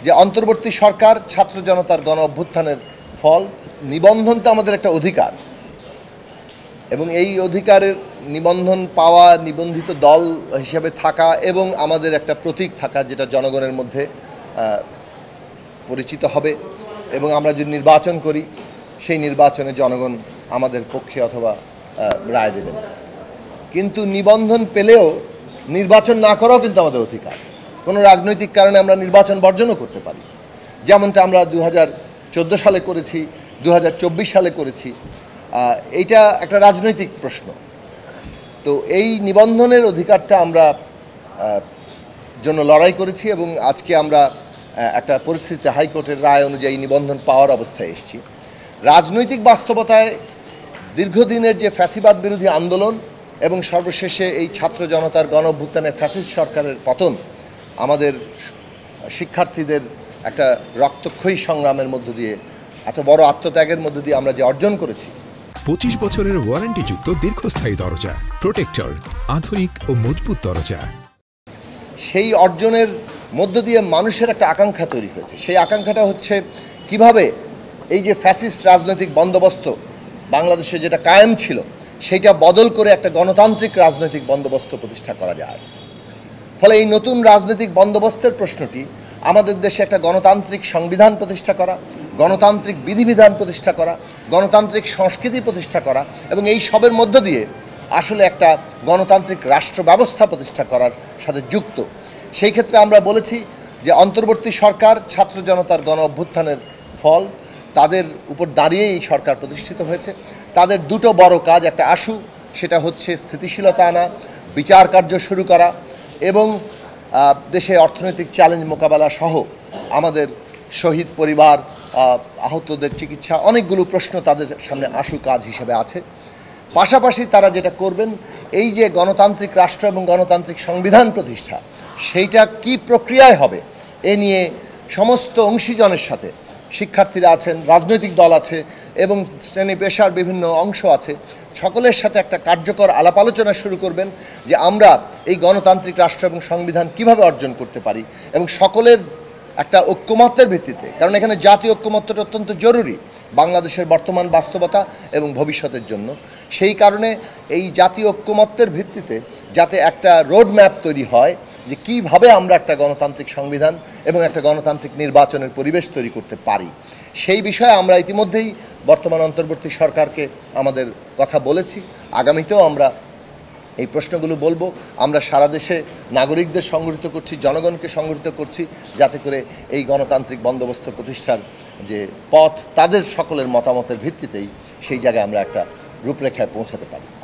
যে অন্তর্বর্তী সরকার ছাত্র জনতার গণ অভ্যুত্থানের ফল। নিবন্ধন তো আমাদের একটা অধিকার এবং এই অধিকারের নিবন্ধন পাওয়া, নিবন্ধিত দল হিসেবে থাকা এবং আমাদের একটা প্রতীক থাকা যেটা জনগণের মধ্যে পরিচিত হবে এবং আমরা যদি নির্বাচন করি সেই নির্বাচনে জনগণ আমাদের পক্ষে অথবা রায় দেবেন। কিন্তু নিবন্ধন পেলেও নির্বাচন না করাও কিন্তু আমাদের অধিকার। কোনো রাজনৈতিক কারণে আমরা নির্বাচন বর্জনও করতে পারি, যেমনটা আমরা 2014 সালে করেছি, 2024 সালে করেছি। এইটা একটা রাজনৈতিক প্রশ্ন। তো এই নিবন্ধনের অধিকারটা আমরা জন্য লড়াই করেছি এবং আজকে আমরা একটা পরিস্থিতিতে হাইকোর্টের রায় অনুযায়ী নিবন্ধন পাওয়ার অবস্থায় এসেছি। রাজনৈতিক বাস্তবতায় দীর্ঘদিনের যে ফ্যাসিবাদ বিরোধী আন্দোলন এবং সর্বশেষে এই ছাত্র জনতার গণ অভ্যুত্থানের ফ্যাসিস্ট সরকারের পতন আমাদের শিক্ষার্থীদের একটা রক্তক্ষয়ী সংগ্রামের মধ্য দিয়ে, এত বড় আত্মত্যাগের মধ্য দিয়ে আমরা যে অর্জন করেছি। 25 বছরের ওয়ারেন্টিযুক্ত দীর্ঘস্থায়ী দরজা প্রোটেক্টর, আধুনিক ও মজবুত দরজা। সেই অর্জনের মধ্য দিয়ে মানুষের একটা আকাঙ্ক্ষা তৈরি হয়েছে। সেই আকাঙ্ক্ষাটা হচ্ছে কিভাবে এই যে ফ্যাসিস্ট রাজনৈতিক বন্দোবস্ত বাংলাদেশে যেটা কায়েম ছিল সেইটা বদল করে একটা গণতান্ত্রিক রাজনৈতিক বন্দোবস্ত প্রতিষ্ঠা করা যায়। ফলে এই নতুন রাজনৈতিক বন্দোবস্তের প্রশ্নটি আমাদের দেশে একটা গণতান্ত্রিক সংবিধান প্রতিষ্ঠা করা, গণতান্ত্রিক বিধিবিধান প্রতিষ্ঠা করা, গণতান্ত্রিক সংস্কৃতি প্রতিষ্ঠা করা এবং এই সবের মধ্য দিয়ে আসলে একটা গণতান্ত্রিক রাষ্ট্র ব্যবস্থা প্রতিষ্ঠা করার সাথে যুক্ত। সেই ক্ষেত্রে আমরা বলেছি যে অন্তর্বর্তী সরকার ছাত্র জনতার গণ অভ্যুত্থানের ফল, তাদের উপর দাঁড়িয়ে এই সরকার প্রতিষ্ঠিত হয়েছে। তাদের দুটো বড় কাজ, একটা আশু, সেটা হচ্ছে স্থিতিশীলতা আনা, বিচার কার্য শুরু করা এবং দেশে অর্থনৈতিক চ্যালেঞ্জ মোকাবেলা সহ আমাদের শহীদ পরিবার, আহতদের চিকিৎসা, অনেকগুলো প্রশ্ন তাদের সামনে আশু কাজ হিসেবে আছে। পাশাপাশি তারা যেটা করবেন, এই যে গণতান্ত্রিক রাষ্ট্র এবং গণতান্ত্রিক সংবিধান প্রতিষ্ঠা, সেইটা কি প্রক্রিয়ায় হবে এ নিয়ে সমস্ত অংশীজনের সাথে, শিক্ষার্থীরা আছেন, রাজনৈতিক দল আছে এবং শ্রেণী পেশার বিভিন্ন অংশ আছে, সকলের সাথে একটা কার্যকর আলাপ আলোচনা শুরু করবেন যে আমরা এই গণতান্ত্রিক রাষ্ট্র এবং সংবিধান কিভাবে অর্জন করতে পারি এবং সকলের একটা ঐক্যমত্যের ভিত্তিতে, কারণ এখানে জাতীয় ঐক্যমত্যটা অত্যন্ত জরুরি বাংলাদেশের বর্তমান বাস্তবতা এবং ভবিষ্যতের জন্য। সেই কারণে এই জাতীয় ঐক্যমত্যের ভিত্তিতে যাতে একটা রোড ম্যাপ তৈরি হয় যে কীভাবে আমরা একটা গণতান্ত্রিক সংবিধান এবং একটা গণতান্ত্রিক নির্বাচনের পরিবেশ তৈরি করতে পারি, সেই বিষয়ে আমরা ইতিমধ্যেই বর্তমান অন্তর্বর্তী সরকারকে আমাদের কথা বলেছি। আগামীতেও আমরা এই প্রশ্নগুলো বলবো। আমরা সারা দেশে নাগরিকদের সংগঠিত করছি, জনগণকে সংগঠিত করছি, যাতে করে এই গণতান্ত্রিক বন্দোবস্ত প্রতিষ্ঠার যে পথ, তাদের সকলের মতামতের ভিত্তিতেই সেই জায়গায় আমরা একটা রূপরেখায় পৌঁছাতে পারি।